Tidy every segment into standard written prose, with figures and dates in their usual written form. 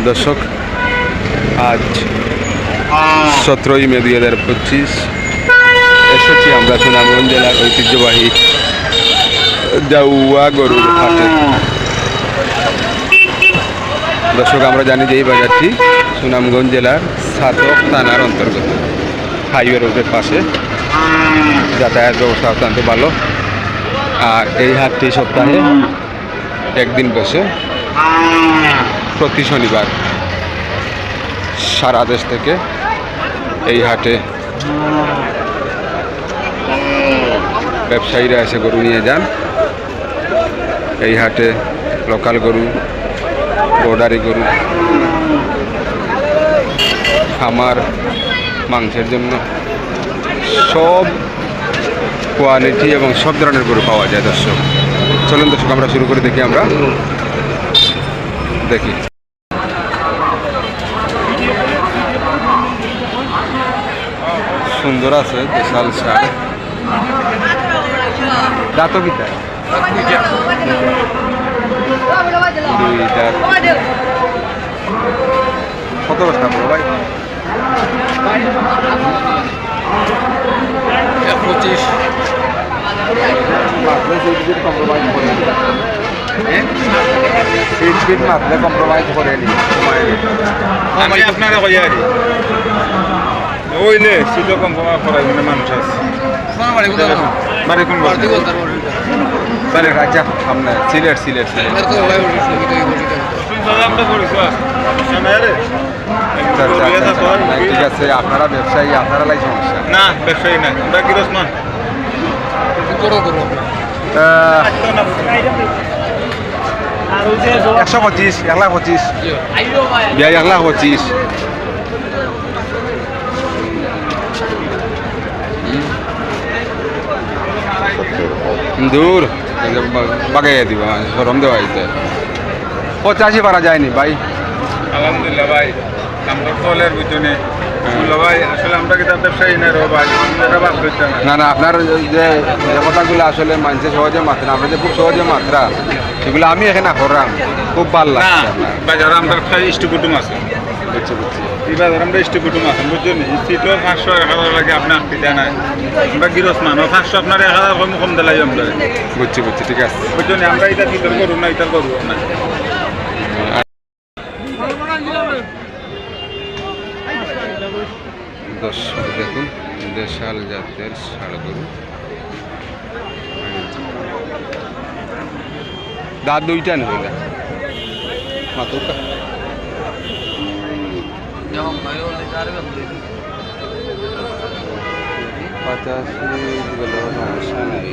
দর্শক, আজ 17ই মে 2025 এসেছি আমরা সুনামগঞ্জ জেলার ঐতিহ্যবাহী জাউয়া গরুর হাটে। দর্শক, আমরা জানি যে এই বাজারটি সুনামগঞ্জ জেলার ছাতক থানার অন্তর্গত, হাইওয়ে রোডের পাশে। যাতায়াত ব্যবস্থা অত্যন্ত ভালো। আর এই হাটটি সপ্তাহে একদিন বসে, প্রতি শনিবার। সারা দেশ থেকে এই হাটে ব্যবসায়ীরা এসে গরু নিয়ে যান। এই হাটে লোকাল গরু, বর্ডারি গরু, খামার মাংসের জন্য সব কোয়ালিটি এবং সব ধরনের গরু পাওয়া যায়। দর্শক, চলুন দর্শক, আমরা শুরু করে দেখি। আমরা দেখি সুন্দর আছে বিশাল শাড়। দাঁত কিটা দুইটা কত বস্তা বড় ভাই? 25 কম্প্রোমাইজ করে ফিট মাত্রে কম্প্রোমাইজ করে নি আমি আপনারা কইয়া দি ওইলে সিটো কম্প্রোমাইজ করাই মানে মানুষ আছে মানে কোন বারে রাজা সামনে সিলেট ঠিক আছে। আপনারা ব্যবসায়ী, আপনারা লাই সমস্যা না? ব্যবসায়ী না, আমরা গৃহস্থ। 125, 125 125 দূর বাগাইয়া দিব, সরম দেওয়া হইতে 85 পারা যায়নি ভাই। আলহামদুলিল্লাহ ভাই, আমরা ফলের বুঝুনি ভাই। আসলে আমরা কি ব্যবসায়ী না রো ভাই, না না। আপনার যে কথাগুলো আসলে মানুষের সহজে মাত্রা, আমরা যে খুব সহজে মাত্রা, সেগুলো আমি এখানে করলাম, খুব ভালো লাগে। বাজারে আমরা ইষ্ট কুটুম আছে, বুঝছি এই বাজারে আমরা ইষ্ট কুটুম আছেন, বুঝছেন? সিটও 500 1000 লাগে, আপনার জানায় আমরা গৃহস্থ মানুষ। 500 আপনার 1000 কম দিলাই আমরা। বুঝছি, ঠিক আছে, বুঝছেন? আমরা এটা ভিতর করুন না, এটা করবো না। দর্শক দেখুন, দেশাল জাতের ষাঁড় গরু। দাঁত দুইটা নেই মাতুকা। 85 সমস্যা নেই।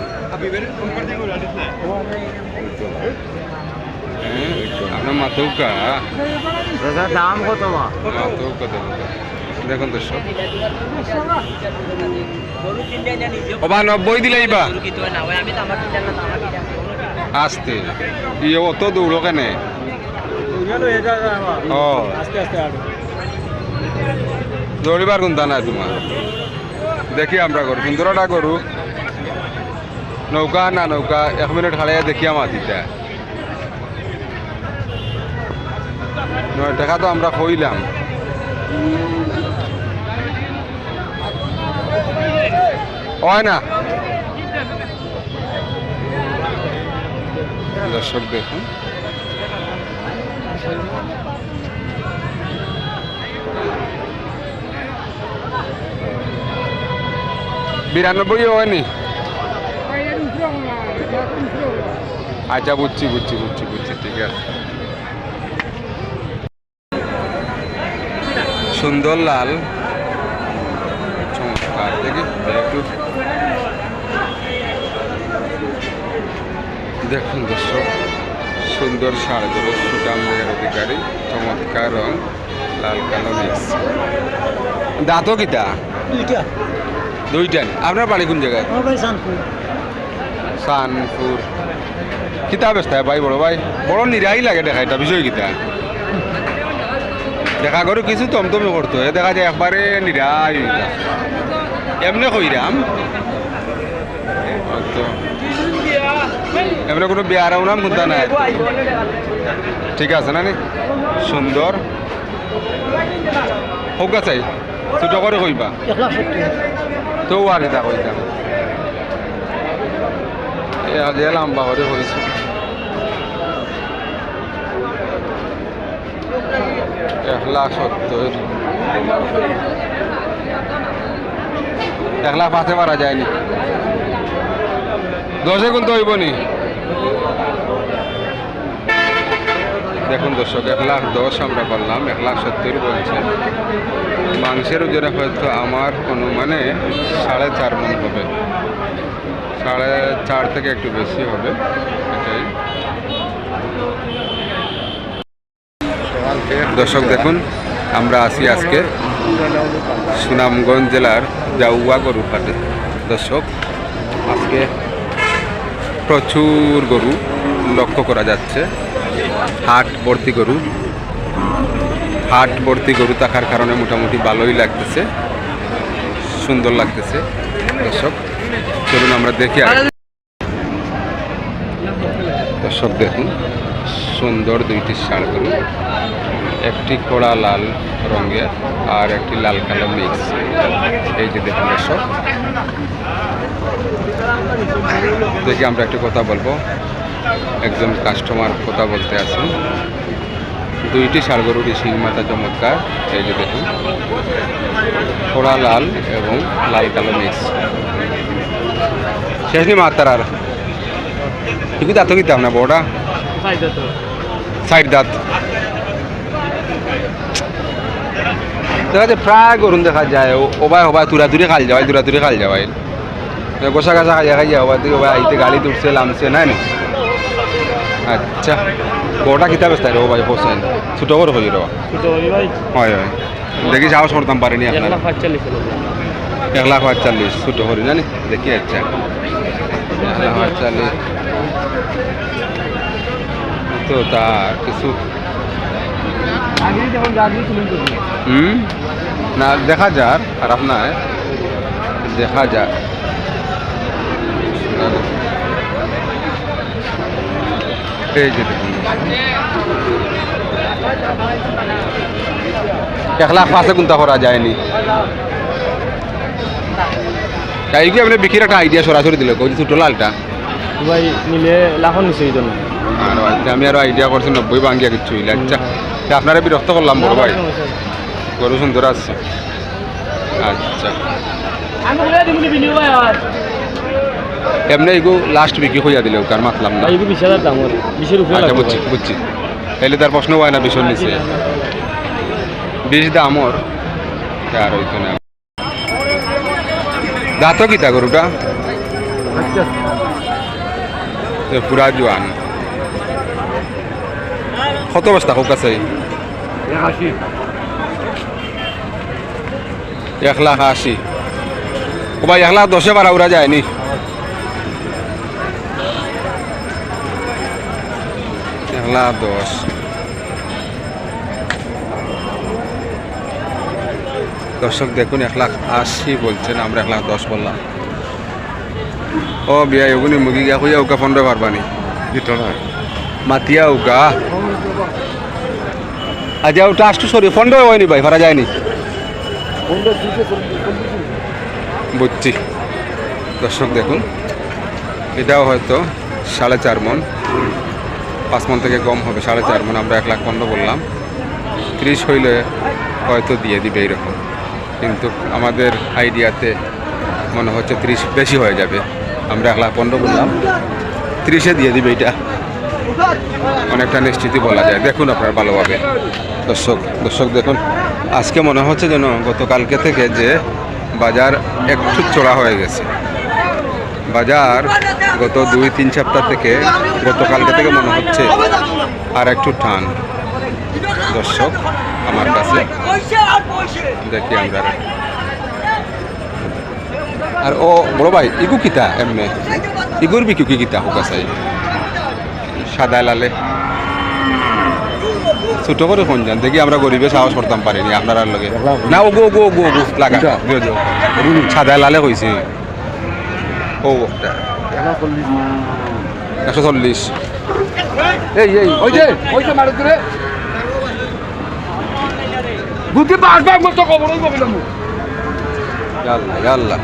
আপনার মাতুকা দাম কত? মাতুকা দেখুন দর্শক, 90 দিলে আসতে ইয়ে অত দৌড়ো কেন? দৌড়িবার কোনটা নাই তোমার? দেখি আমরা করু সুন্দরটা করু। নৌকা না নৌকা 1 মিনিট খাড়াইয়া দেখি আমার দিটা 9 টাকা তো আমরা কইলাম। হয় না দর্শক দেখুন, বিরানব্বই হয়নি। আচ্ছা, বুঝছি, ঠিক আছে। সুন্দর লাল চমৎকার, দেখি একটু দেখুন দর্শক, সুন্দর ষাঁড় গরু, সুটাম দেহের অধিকারী, চমৎকার রং, লাল কালো মিক্স। দাঁতও কিতা? দুইটা। আপনার বাড়ি কোন জায়গায়? সানপুর। কিতা ব্যস্ত ভাই? বড় ভাই, বড় নিরাই লাগে দেখা। এটা বিষয় কিতা দেখা করো কিছু তমতমে করতো, দেখা যায় একবারে নিরাই। এমনি কইরাম এমনি কোনো বিয়ারাও নাম কোনটা নাই। ঠিক আছে না? সুন্দর হোক চাই ছোট করে কইবা 1,70,000 তো আর এটা কইতাম আজ লম্বা করে হয়েছে 1,70,000 1,05,000 পারা যায়নি 10 গুণ তো হইব নি দেখুন দর্শক 1,10,000 আমরা বললাম 1,70,000 বলছেন মাংসের ওজনে হয়তো আমার অনুমানে 4.5 মণ হবে 4.5 থেকে একটু বেশি হবে এটাই দর্শক দেখুন আমরা আছি আজকে সুনামগঞ্জ জেলার জাউয়া গরু হাটে দর্শক আজকে প্রচুর গরু লক্ষ্য করা যাচ্ছে হাট ভর্তি গরু থাকার কারণে মোটামুটি ভালোই লাগতেছে সুন্দর লাগতেছে দর্শক চলুন আমরা দেখি দর্শক দেখুন সুন্দর দুইটি ষাঁড় গরু একটি কড়া লাল রঙের আর একটি লাল কালো মিক্স এই যে দেখুন দর্শক দেখি আমরা একটু কথা বলবো একজন কাস্টমার কথা বলতে আছেন দুইটি ষাঁড় গরুরই শিং মাথা চমৎকার এই যে দেখুন কড়া লাল এবং লাল কালো মিক্স শেষ নি মাতার আর ঠিক দাঁত কিতাম না বড়া সাইড দাঁত দেখা যায় প্রায় গরুন দেখা যায় ওবাই তুরাতুরি খাল যাওয়াই গোসা গাছা খাই যায় ওবাই ওবাই আইতে গাড়ি তুলছে লামছে নাই না আচ্ছা বড়টা কিতাব আছে রে ভাই পৌঁছায় ছোট করে হয়ে রে হয় হয় দেখি সাহস করতাম পারিনি আপনার 1,45,000 ছোট করি জানি দেখি আচ্ছা 1,45,000 তো তা কিছু না দেখা যাক আর আপনার দেখা যাক এই যে দেখুন 1,05,000 কোনটা করা যায়নি তাই কি আপনি বিক্রির একটা আইডিয়া সরাসরি দিল কই ছোট লালটা ভাই নিলে লাখন নিছে এই জন্য আর আমি আরো আইডিয়া করছি 90 ভাঙ্গিয়া কিছু হইলে আচ্ছা আপনারা বিরক্ত করলাম বড় ভাই গরু সুন্দর আছে আচ্ছা এমনি এগু লাস্ট বিক্রি হইয়া দিলে কার মাতলাম না 20,000 দাম 20-এর উপরে আচ্ছা বুঝছি তাহলে তার প্রশ্ন হয় না 20 নিচে 20 দামর আর হইতো না দাঁত কিতা গরুটা পুরা জোয়ান কত বস্তা হোক আছে 1,80,000 ও ভাই 1,10,000 বারা উড়া যায়নি দর্শক দেখুন 1,80,000 বলছেন আমরা 1,10,000 বললাম ও বিয়া ওগুনি মুগি গিয়া কইয়া ওকা 15 পারবানি মাতিয়া ওকা আজ ওটা আসতো সরি 15 হয়নি ভাই ভাড়া যায়নি বুঝছি দর্শক দেখুন এটাও হয়তো 4.5 মণ 5 মণ থেকে কম হবে 4.5 মণ আমরা 1,15,000 বললাম 30 হইলে হয়তো দিয়ে দিবে এইরকম কিন্তু আমাদের আইডিয়াতে মনে হচ্ছে 30 বেশি হয়ে যাবে আমরা 1,15,000 বললাম 30-এ দিয়ে দিবে এটা অনেকটা নিশ্চিতই বলা যায় দেখুন আপনার ভালোভাবে দর্শক দেখুন আজকে মনে হচ্ছে যেন গতকালকে থেকে যে বাজার একটু চড়া হয়ে গেছে বাজার গত 2-3 সপ্তাহ থেকে গতকালকে থেকে মনে হচ্ছে আর একটু টান দর্শক আমার কাছে দেখি আমরা আর ও বড় ভাই ইগু কিতা এমনি ইগুর বিকু কি কিতা হোক আছে সাদা লালে ছোট করে ফোন যান দেখি আমরা গরিবে সাহস করতাম পারিনি আপনার লগে না ও গো লাগা সাদা লালে কইছে ও 140 এই ওই যে মারুত রে বুদ্ধি বাসবাগ মতো খবরই কবিলাম আল্লাহ আল্লাহ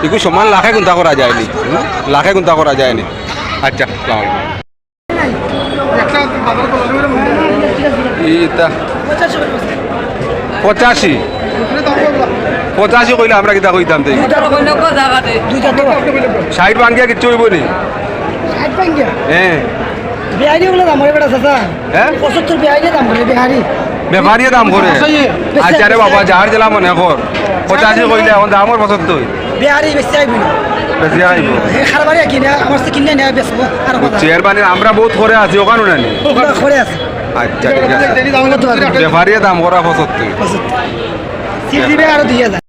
এগুলো সমান লাখে গুন্তা করা যায়নি লাখে গুন্তা করা যায়নি আচ্ছা আসসালামু আলাইকুম ইতা 85 85 কইলে আমরা কিতা কইতাম তাই 60 ভাঙ্গিয়া কিচ্ছু হইব নি হ্যাঁ বিহারি বলে দাম করে বেটা চাচা হ্যাঁ 75 বিহারি দাম করে বিহারি ব্যাপারীয় দাম করে আচ্ছা রে বাবা যার জেলা মনে কর 85 কইলে এখন দামর 75 বিহারি বেশি আইবি বেশি আইব খারবারি কিনে আমার তো কিনে নেয় বেচবো আর চেয়ারম্যান আমরা বহুত করে আছি ওখানে নানি করে আছে আচ্ছা ঠিক আছে ব্যাপারীয় দাম করা 75 সিট দিবে আর 2000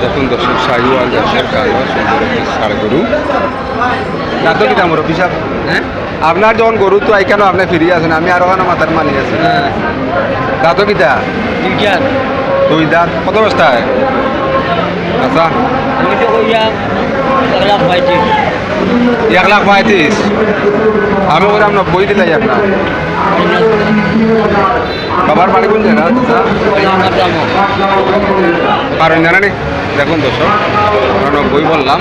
দেখুন দর্শক শাহিওয়াল জাতের কালো সুন্দর একটি ষাঁড় গরু দাঁত কি দাম ওর পিসাব হ্যাঁ আপনার যখন গরু তো এখানে আপনি ফিরিয়ে আছেন আমি আরো ওখানে মাথার মানি আছি দাঁত কিতা দুই দাঁত কত বস্তায় আচ্ছা 1,35,000 আমি বললাম 90 দিলাই আপনার বাবার বাড়ি কোন জায়গা কারণ জানানি দেখুন দর্শক আমরা 90 বললাম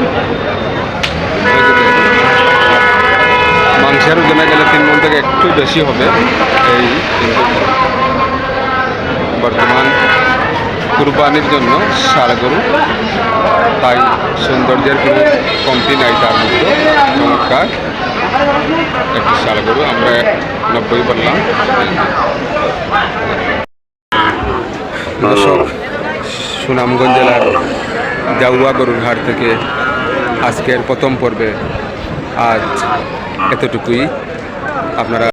মাংসের ওজনে গেলে 3 মণ থেকে একটু বেশি হবে এই কিন্তু বর্তমান কুরবানির জন্য ষাঁড় গরু তাই সৌন্দর্যের কোনো কমতি নাই তার মধ্যে চমৎকার একটি ষাঁড় গরু আমরা 90 বললাম দর্শক সুনামগঞ্জ জেলার জাউয়া গরুর হাট থেকে আজকের প্রথম পর্বে আজ এতটুকুই আপনারা